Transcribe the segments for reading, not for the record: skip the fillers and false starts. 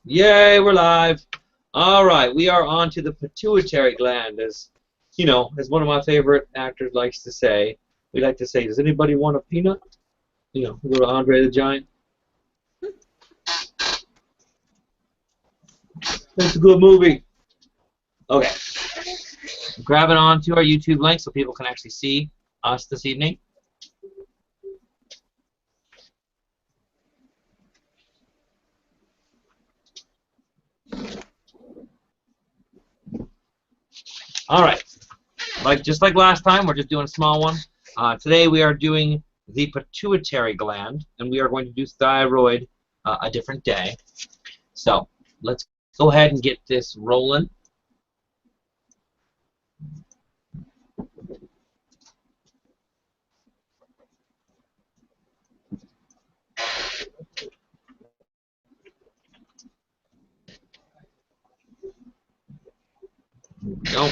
Yay, we're live. All right, we are on to the pituitary gland, as you know, as one of my favorite actors likes to say. We like to say, does anybody want a peanut? You know, go to Andre the Giant. It's a good movie. Okay. Grabbing on to our YouTube link so people can actually see us this evening. All right. Just like last time, we're just doing a small one. Today we are doing the pituitary gland, and we are going to do thyroid a different day. So let's go ahead and get this rolling. Here we go.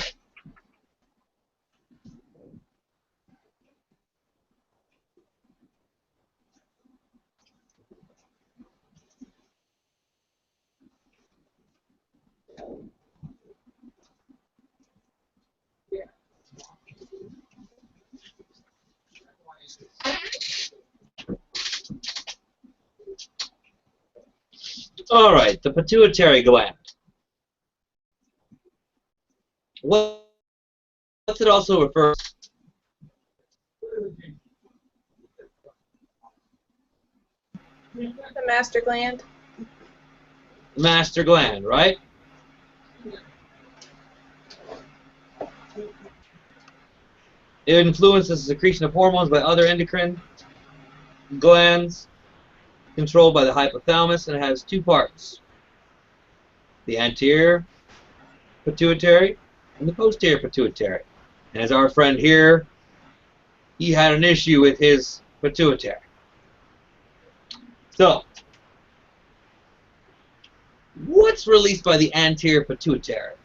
All right, the pituitary gland. What's it also refer to? The master gland. Master gland, right? It influences the secretion of hormones by other endocrine glands controlled by the hypothalamus, and it has two parts: the anterior pituitary and the posterior pituitary. And as our friend here, he had an issue with his pituitary. So, what's released by the anterior pituitary?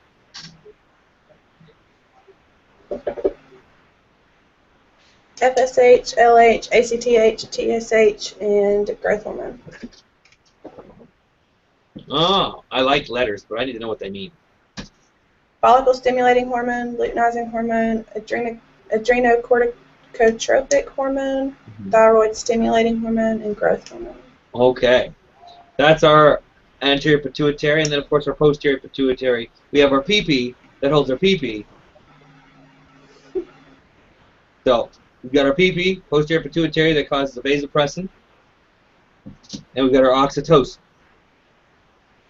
FSH, LH, ACTH, TSH, and growth hormone. Oh, I like letters, but I need to know what they mean. Follicle stimulating hormone, luteinizing hormone, adrenocorticotropic hormone, thyroid stimulating hormone, and growth hormone. Okay. That's our anterior pituitary, and then of course our posterior pituitary. We have our PP that holds our PP. So we've got our PP, posterior pituitary, that causes the vasopressin, and we've got our oxytocin.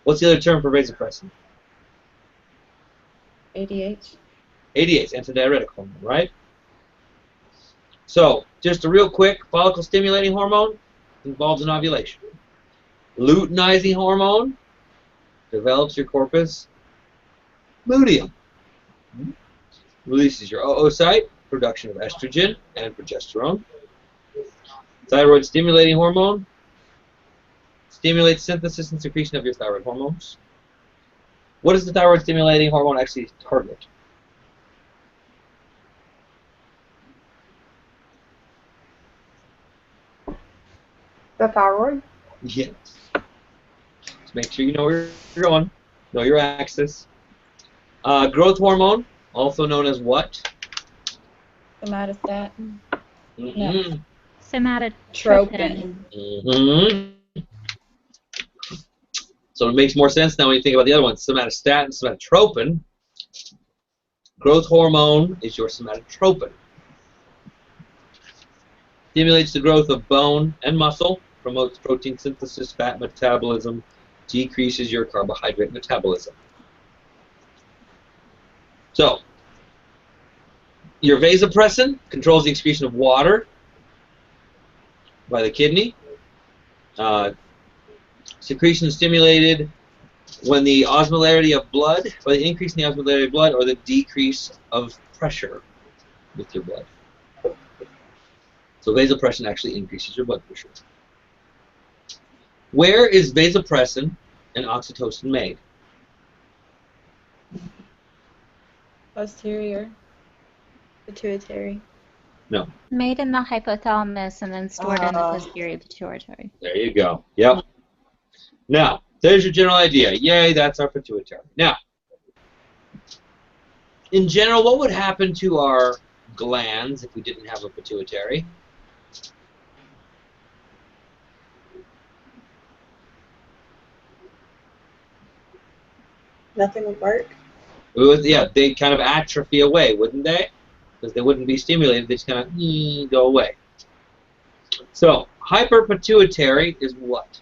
What's the other term for vasopressin? ADH. ADH, antidiuretic hormone, right? So, just a real quick, follicle stimulating hormone involves in ovulation. Luteinizing hormone develops your corpus luteum. Releases your oocyte, production of estrogen and progesterone. Thyroid stimulating hormone stimulates synthesis and secretion of your thyroid hormones. What does the thyroid stimulating hormone actually target? The thyroid? Yes. Just make sure you know where you're going. Know your axis. Growth hormone, also known as what? Somatostatin. Mm-hmm. No. Somatotropin. Mm-hmm. So it makes more sense now when you think about the other ones. Somatostatin, somatotropin. Growth hormone is your somatotropin. Stimulates the growth of bone and muscle, promotes protein synthesis, fat metabolism, decreases your carbohydrate metabolism. So, your vasopressin controls the excretion of water by the kidney. Secretion is stimulated when the osmolarity of blood, by the increase in the osmolarity of blood, or the decrease of pressure with your blood. So vasopressin actually increases your blood pressure. Where is vasopressin and oxytocin made? Posterior. Pituitary. No. Made in the hypothalamus and then stored in the posterior pituitary. There you go. Yep. Now, There's your general idea. Yay, that's our pituitary. Now, in general, what would happen to our glands if we didn't have a pituitary? Nothing would work. Yeah, they'd kind of atrophy away, wouldn't they? Because they wouldn't be stimulated, they just kind of go away. So, hyperpituitary is what?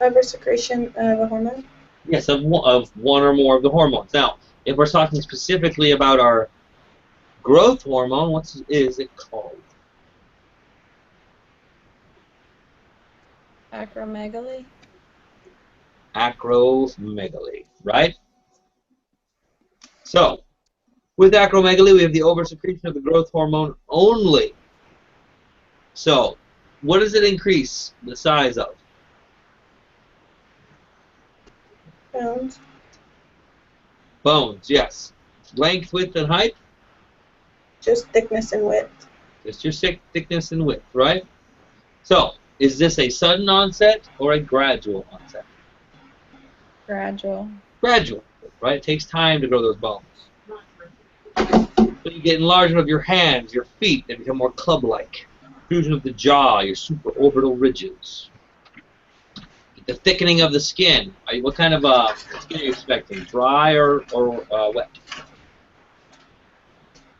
Oversecretion of a hormone. Yes, of one or more of the hormones. Now, if we're talking specifically about our growth hormone, what is it called? Acromegaly. Acromegaly, right? So, with acromegaly, we have the oversecretion of the growth hormone only. So, what does it increase the size of? Bones. Bones, yes. Length, width, and height? Just thickness and width. Just your thickness and width, right? So, is this a sudden onset or a gradual onset? Gradual. Gradual, right? It takes time to grow those bones. So you get enlargement of your hands, your feet, they become more club-like. Fusion of the jaw, your supraorbital ridges. The thickening of the skin. What kind of skin are you expecting? Dry or wet?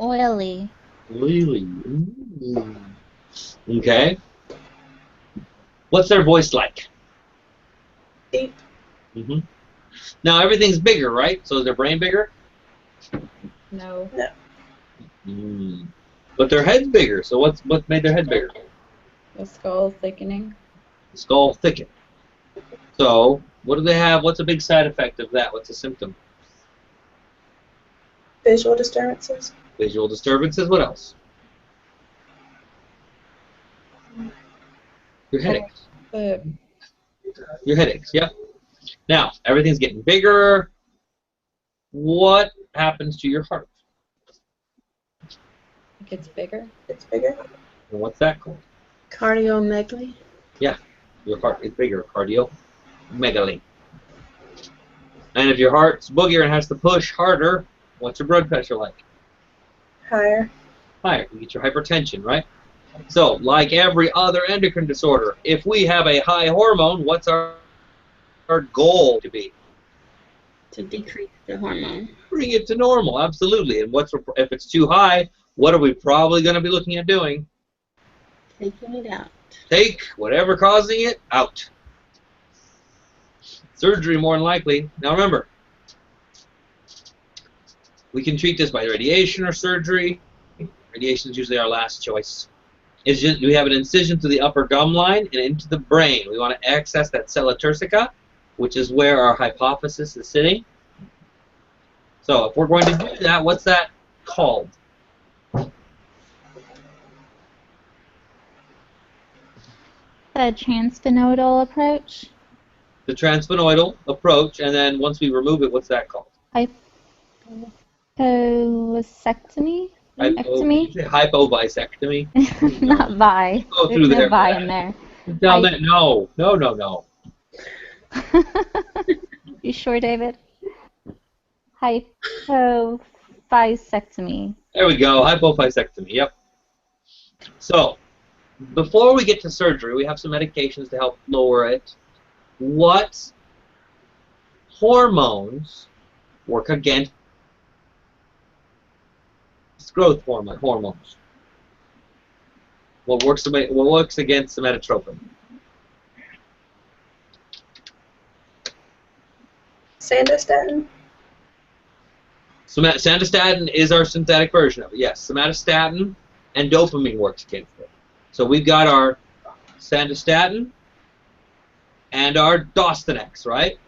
Oily. Really? Okay. What's their voice like? Deep. Mm-hmm. Now everything's bigger, right? So is their brain bigger? No. But their head's bigger. So what made their head bigger? The skull thickening. The skull thickened. So what do they have? What's a big side effect of that? What's a symptom? Visual disturbances. Visual disturbances. What else? Your headaches. Your headaches. Yep. Now everything's getting bigger. What happens to your heart? It gets bigger. It's bigger. And what's that called? Cardiomegaly. Yeah, your heart is bigger. Cardiomegaly. And if your heart's boogier and has to push harder, what's your blood pressure like? Higher. Higher. You get your hypertension, right? So, like every other endocrine disorder, if we have a high hormone, what's our goal to be? To decrease the hormone. Bring it to normal, absolutely. And if it's too high, what are we probably going to be looking at doing? Taking it out. Take whatever causing it out. Surgery, more than likely. Now remember, we can treat this by radiation or surgery. Radiation is usually our last choice. It's just, we have an incision to the upper gum line and into the brain. We want to access that sella turcica, which is where our hypophysis is sitting. So if we're going to do that, what's that called? The transsphenoidal approach. The transsphenoidal approach, and then once we remove it, what's that called? Hypobisectomy? Hypobisectomy? Not bi. Go through There's there. no bi in there. Down there. No. No, no, no. You sure, David? Hypophycectomy. There we go. Hypophycectomy. Yep. So, before we get to surgery, we have some medications to help lower it. What hormones work against growth hormones? What works against somatotropin? Sandostatin. Sandostatin is our synthetic version of it. Yes, somatostatin and dopamine works against it. So we've got our sandostatin and our Dostanex, right?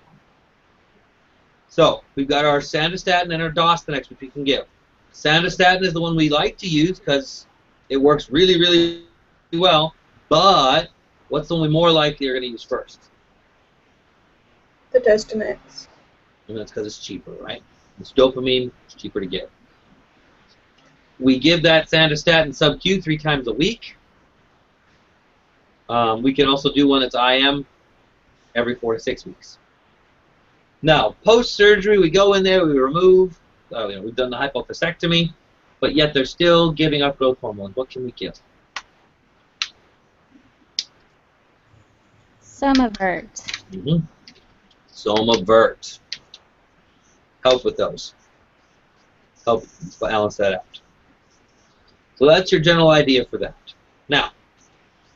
So we've got our sandostatin and our Dostanex, which we can give. Sandostatin is the one we like to use because it works really, really well. But what's the one we more likely are going to use first? The Dostanex. And that's because it's cheaper, right? It's dopamine, it's cheaper to get. We give that sandostatin sub-Q 3 times a week. We can also do one that's IM every 4 to 6 weeks. Now, post-surgery, we go in there, we remove, we've done the hypophyseectomy, but yet they're still giving up growth hormones. What can we give? Somavert. Mm-hmm. Somavert. Help with those. Help balance that out. So that's your general idea for that. Now,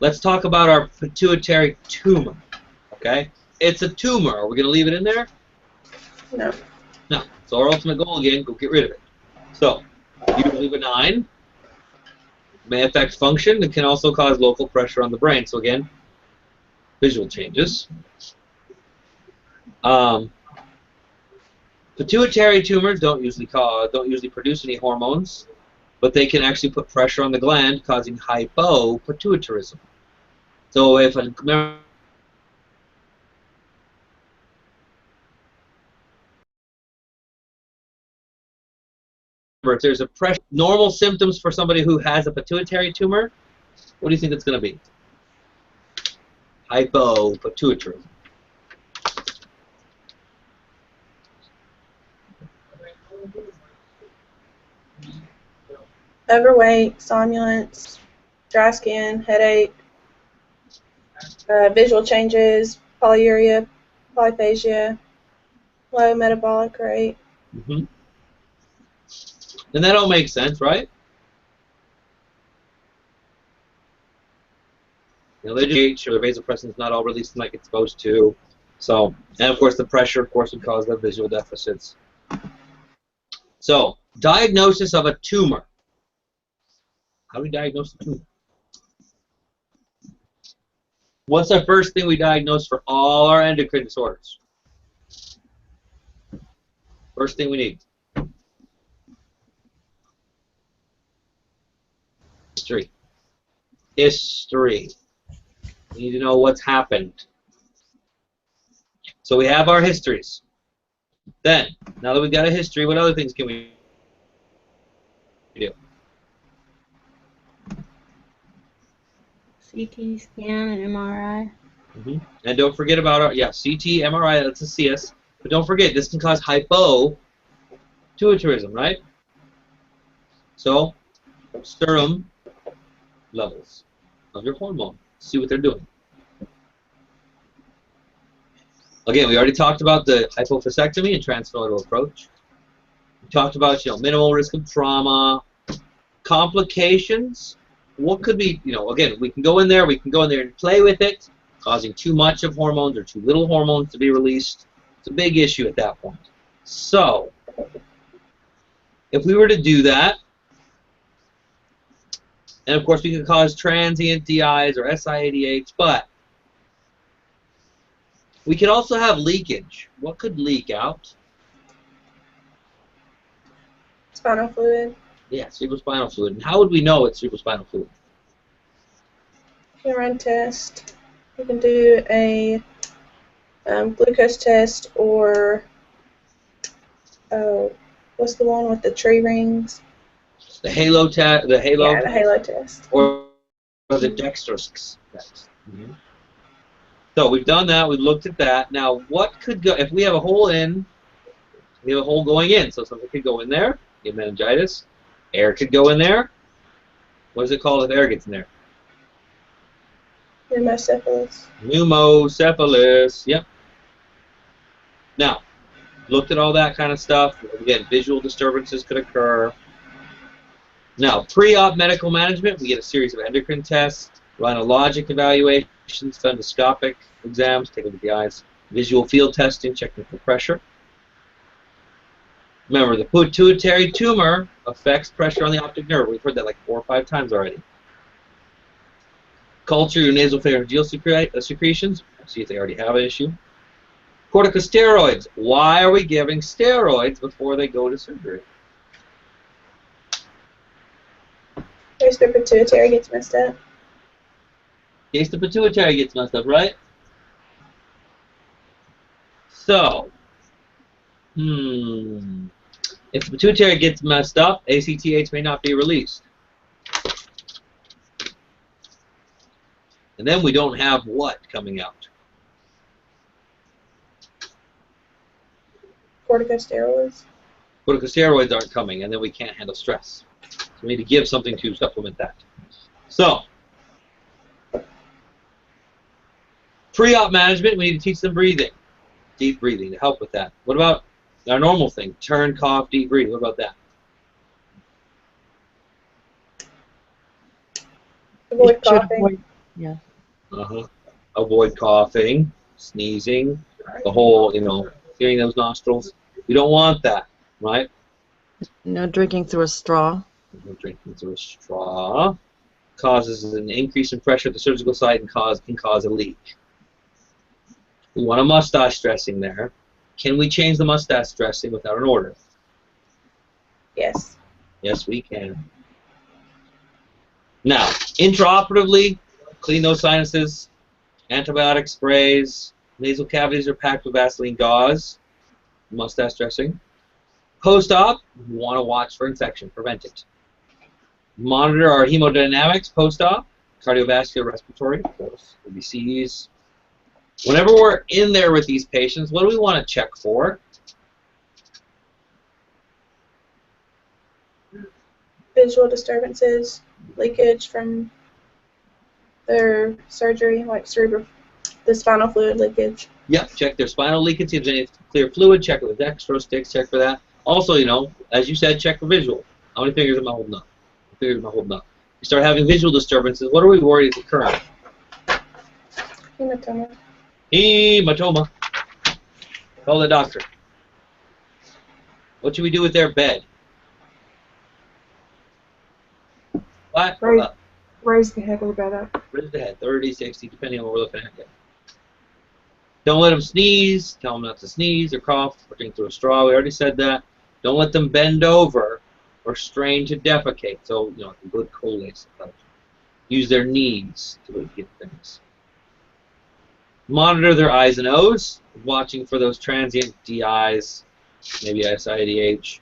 let's talk about our pituitary tumor. Okay? It's a tumor. Are we going to leave it in there? No. No. So our ultimate goal again, go get rid of it. So, usually benign, may affect function, and can also cause local pressure on the brain. So again, visual changes. Pituitary tumors don't usually produce any hormones, but they can actually put pressure on the gland, causing hypopituitarism. So if if there's a pressure, normal symptoms for somebody who has a pituitary tumor, what do you think it's going to be? Hypopituitarism. Overweight, somnolence, dry skin, headache, visual changes, polyuria, polyphagia, low metabolic rate. Mm-hmm. And that all makes sense, right? You know, the vasopressin is not all released like it's supposed to. So, and of course the pressure, of course, would cause the visual deficits. So, diagnosis of a tumor. How do we diagnose a tumor? What's the first thing we diagnose for all our endocrine disorders? First thing we need. History. History. We need to know what's happened. So we have our histories. Then, now that we've got a history, what other things can we do? CT scan and MRI. Mm-hmm. And don't forget about our, CT, MRI, that's a CS. But don't forget, this can cause hypopituitarism, right? So, serum levels of your hormone. See what they're doing. Again, we already talked about the hypophyseectomy and transfemoral approach. We talked about, minimal risk of trauma, complications. What could be, again, we can go in there and play with it, causing too much of hormones or too little hormones to be released. It's a big issue at that point. So, if we were to do that, and of course we could cause transient DIs or SIADH, but we could also have leakage. What could leak out? Spinal fluid. Yeah, cerebrospinal fluid. And how would we know it's cerebrospinal fluid? You can run test. You can do a glucose test or what's the one with the tree rings? The halo test. The halo. Yeah, the halo test. Or the dextrose test. Mm-hmm. So we've done that. We've looked at that. Now, what could go if we have a hole in? We have a hole going in, so something could go in there. Get meningitis. Air could go in there. What is it called if air gets in there? Pneumocephalus. Pneumocephalus. Yep. Now, looked at all that kind of stuff. Again, visual disturbances could occur. Now, pre-op medical management, we get a series of endocrine tests, rhinologic evaluations, fundoscopic exams, take a look at the eyes, visual field testing, checking for pressure. Remember, the pituitary tumor affects pressure on the optic nerve. We've heard that like 4 or 5 times already. Culture your nasopharyngeal secretions, see if they already have an issue. Corticosteroids. Why are we giving steroids before they go to surgery? In case the pituitary gets messed up. In case the pituitary gets messed up, right? So, if the pituitary gets messed up, ACTH may not be released. And then we don't have what coming out? Corticosteroids. Corticosteroids aren't coming, and then we can't handle stress. So we need to give something to supplement that. So, pre-op management, we need to teach them breathing. Deep breathing to help with that. What about our normal thing? Turn, cough, deep breathe. What about that? Avoid coughing. Yeah. Avoid coughing, sneezing, the whole, clearing those nostrils. We don't want that, right? No drinking through a straw. No drinking through a straw. Causes an increase in pressure at the surgical site and can cause a leak. We want a mustache dressing there. Can we change the mustache dressing without an order? Yes. Yes, we can. Now, intraoperatively, clean those sinuses, antibiotic sprays, nasal cavities are packed with Vaseline gauze, mustache dressing. Post-op, we want to watch for infection, prevent it. Monitor our hemodynamics post-op, cardiovascular, respiratory, of course, ABCs. Whenever we're in there with these patients, what do we want to check for? Visual disturbances, leakage from their surgery, like the spinal fluid leakage. Yep, check their spinal leakage, see if there's any clear fluid, check with the dextro sticks, check for that. Also, as you said, check for visual. How many fingers am I holding up? How many fingers am I holding up? You start having visual disturbances, what are we worried is occurring? Hematoma. Hematoma. Call the doctor. What should we do with their bed? What? Raise the head of the bed up. Raise the head, 30, 60, depending on what we're looking at. Yeah. Don't let them sneeze. Tell them not to sneeze or cough or drink through a straw. We already said that. Don't let them bend over or strain to defecate. So, a good colace. Use their knees to get things. Monitor their eyes and nose, watching for those transient DIs, maybe SIDH.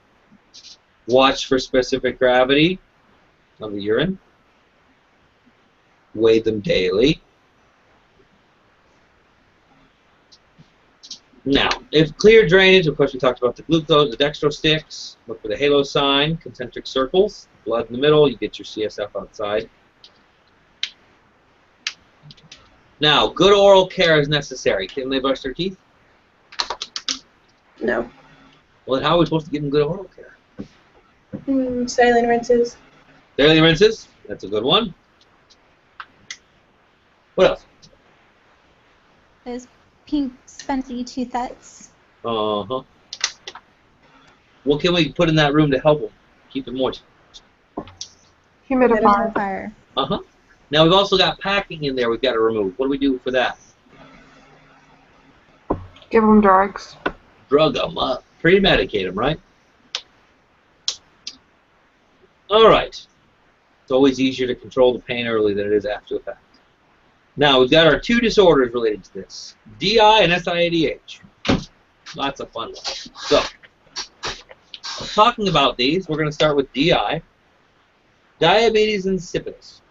Watch for specific gravity of the urine. Weigh them daily. Now, if clear drainage, of course we talked about the glucose, the dextro sticks, look for the halo sign, concentric circles, blood in the middle, you get your CSF outside. Now, good oral care is necessary. Can they brush their teeth? No. Well, then how are we supposed to give them good oral care? Saline rinses. Daily rinses, that's a good one. What else? Those pink spongy toothlets. Uh-huh. What can we put in that room to help them keep it moist? Humidifier. Humidifier. Uh-huh. Now, we've also got packing in there we've got to remove. What do we do for that? Give them drugs. Drug them up. Pre-medicate them, right? All right. It's always easier to control the pain early than it is after the fact. Now, we've got our two disorders related to this. DI and SIADH. Lots of fun ones. So, talking about these, we're going to start with DI. Diabetes insipidus.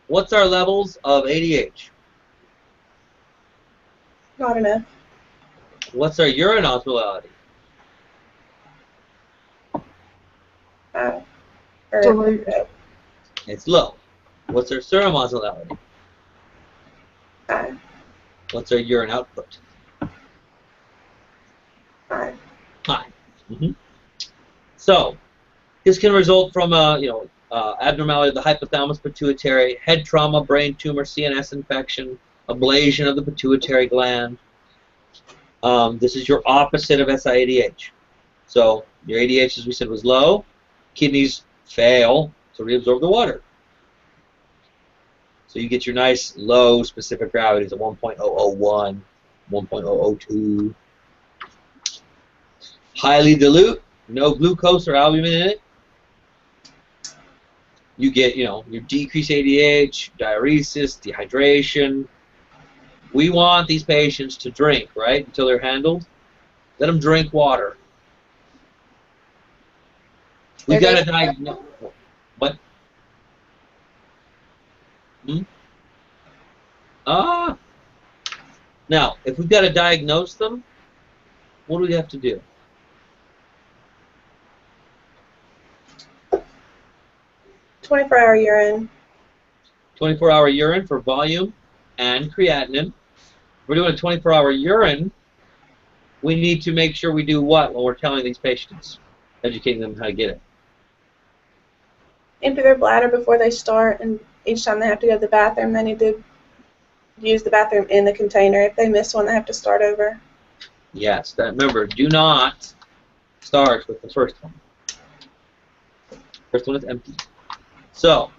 What's our levels of ADH? Not enough. What's our urine osmolality? Dilute. It's low. What's our serum osmolality? High. What's our urine output? High. High. So, this can result from abnormality of the hypothalamus pituitary, head trauma, brain tumor, CNS infection, ablation of the pituitary gland. This is your opposite of SIADH. So, your ADH, as we said, was low. Kidneys fail to reabsorb the water. So you get your nice low specific gravities of 1.001, 1.002. Highly dilute, no glucose or albumin in it. You get, your decreased ADH, diuresis, dehydration. We want these patients to drink, right, until they're handled. Let them drink water. We got to diagnose. What? Now, if we've got to diagnose them, what do we have to do? 24-hour urine. 24-hour urine for volume and creatinine. If we're doing a 24-hour urine, we need to make sure we do what when we're telling these patients, educating them how to get it? Empty their bladder before they start, and each time they have to go to the bathroom, they need to use the bathroom in the container. If they miss one, they have to start over. Yes, remember, do not start with the first one. First one is empty. So,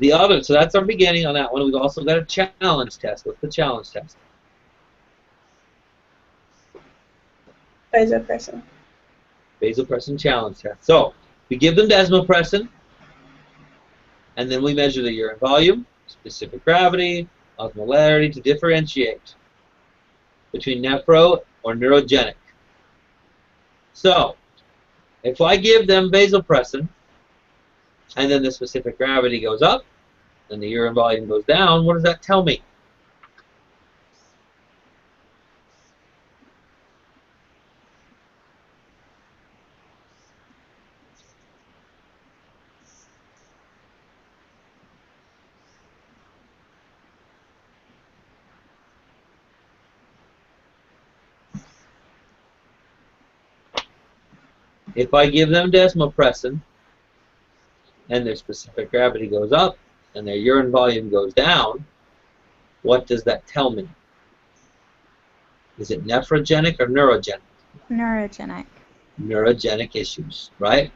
so that's our beginning on that one. We've also got a challenge test. What's the challenge test? Vasopressin. Vasopressin challenge test. So, we give them desmopressin, and then we measure the urine volume, specific gravity, osmolarity to differentiate between nephro or neurogenic. So, if I give them vasopressin, and then the specific gravity goes up, and the urine volume goes down, what does that tell me? If I give them desmopressin, and their specific gravity goes up, and their urine volume goes down, what does that tell me? Is it nephrogenic or neurogenic? Neurogenic. Neurogenic issues, right?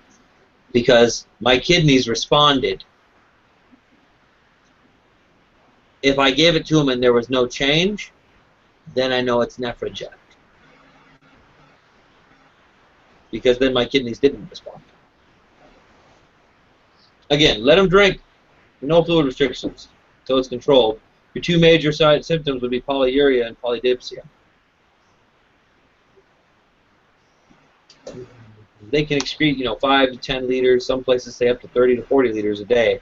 Because my kidneys responded. If I gave it to them and there was no change, then I know it's nephrogenic. Because then my kidneys didn't respond. Again, let them drink. No fluid restrictions until it's controlled. Your two major side symptoms would be polyuria and polydipsia. They can excrete, 5 to 10 liters. Some places say up to 30 to 40 liters a day,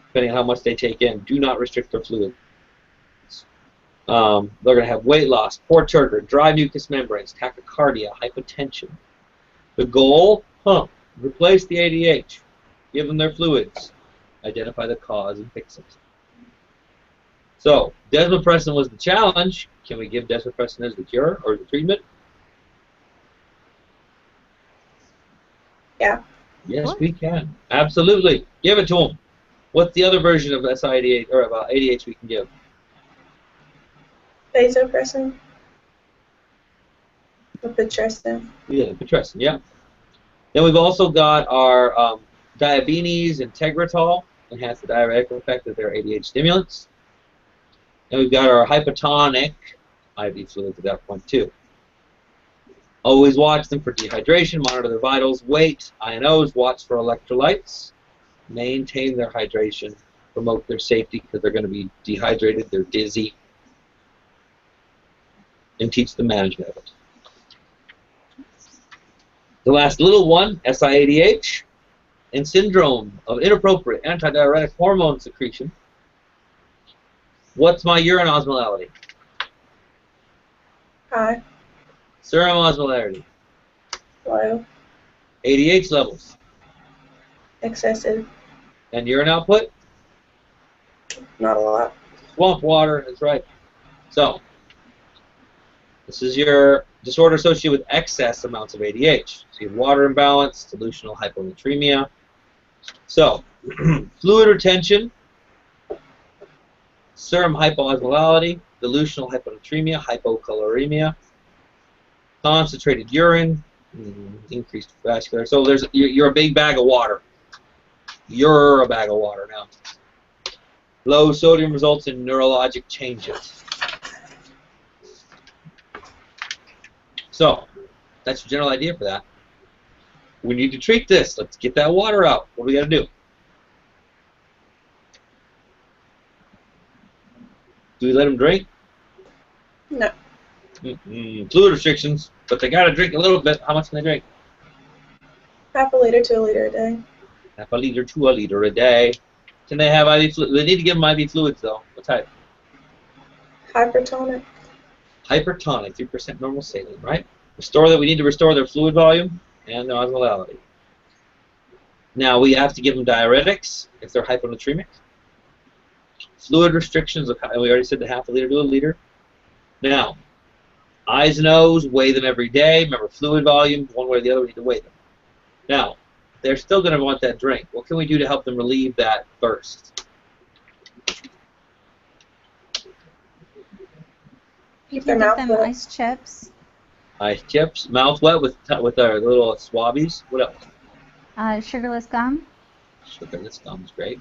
depending on how much they take in. Do not restrict their fluid. They're going to have weight loss, poor turgor, dry mucous membranes, tachycardia, hypotension. The goal, replace the ADH. Give them their fluids. Identify the cause and fix it. So, desmopressin was the challenge. Can we give desmopressin as the cure or the treatment? Yeah. Yes, we can. Absolutely. Give it to them. What's the other version of SIDH or of ADH we can give? Vasopressin. With Pitressin. Yeah, Pitressin, yeah. Then we've also got our diabetes and Tegretol, enhance the diuretic effect of their ADH stimulants. And we've got our hypotonic IV fluids at that point too. Always watch them for dehydration, monitor their vitals, weight, INOs, watch for electrolytes, maintain their hydration, promote their safety because they're going to be dehydrated, they're dizzy, and teach the management of it. The last little one, SIADH, and syndrome of inappropriate antidiuretic hormone secretion. What's my urine osmolality? High. Serum osmolarity. Low. ADH levels. Excessive. And urine output? Not a lot. Swamp water, that's right. So, this is your disorder associated with excess amounts of ADH. So you have water imbalance, solutional hyponatremia. So, fluid retention, serum hypoosmolality, dilutional hyponatremia, hypocaloremia, concentrated urine, increased vascular. So you're a big bag of water. You're a bag of water now. Low sodium results in neurologic changes. So, that's your general idea for that. We need to treat this. Let's get that water out. What do we got to do? Do we let them drink? No. Fluid restrictions, but they got to drink a little bit. How much can they drink? Half a liter to a liter a day. Half a liter to a liter a day. Can they have IV fluids? They need to give them IV fluids, though. What type? Hypertonic. Hypertonic, 3% normal saline, right? We need to restore their fluid volume and their osmolality. Now we have to give them diuretics if they're hyponatremic. Fluid restrictions, we already said the half a liter to a liter. Now, eyes and nose, weigh them every day. Remember, fluid volume, one way or the other, we need to weigh them. Now, they're still going to want that drink. What can we do to help them relieve that thirst? Keep You their can mouth give them wet. ice chips, Ice chips, mouth wet with our little swabbies. What else? sugarless gum, Sugarless gum's great.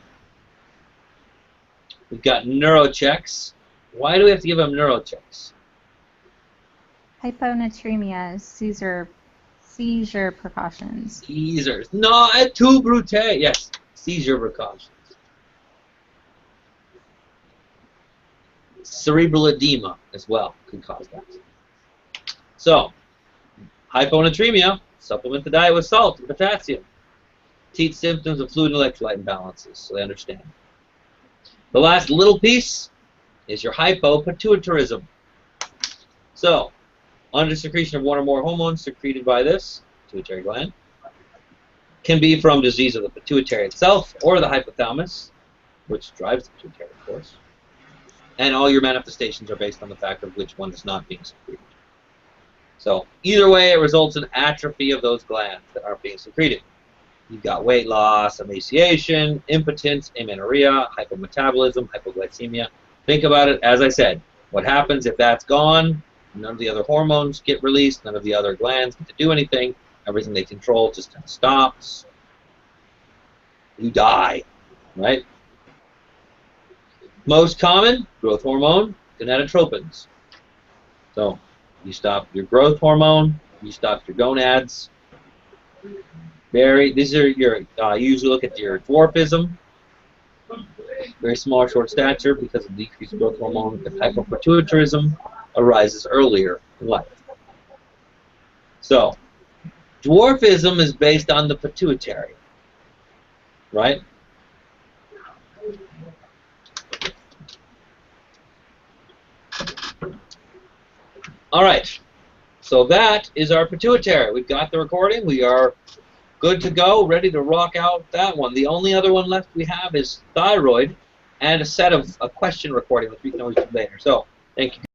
We've got neurochecks. Why do we have to give them neurochecks? hyponatremia, seizure precautions. Seizures. No, et tu, brute. Yes, seizure precautions. Cerebral edema as well could cause that. So, hyponatremia, supplement the diet with salt and potassium. Teach symptoms of fluid and electrolyte imbalances so they understand. The last little piece is your hypopituitarism. So, under secretion of one or more hormones secreted by this pituitary gland, can be from disease of the pituitary itself or the hypothalamus, which drives the pituitary, of course. And all your manifestations are based on the fact of which one is not being secreted. So, either way, it results in atrophy of those glands that aren't being secreted. You've got weight loss, emaciation, impotence, amenorrhea, hypometabolism, hypoglycemia. Think about it, as I said, what happens if that's gone? None of the other hormones get released, none of the other glands get to do anything, everything they control just kind of stops. You die, right? Most common, growth hormone, gonadotropins. So, you stop your growth hormone, you stop your gonads. These are your, you usually look at your dwarfism, very small, short stature because of decreased growth hormone. The hypopituitarism arises earlier in life. So, dwarfism is based on the pituitary, right? All right, so that is our pituitary. We've got the recording. We are good to go, ready to rock out that one. The only other one left we have is thyroid and a set of a question recording, which we can always do later. So, thank you.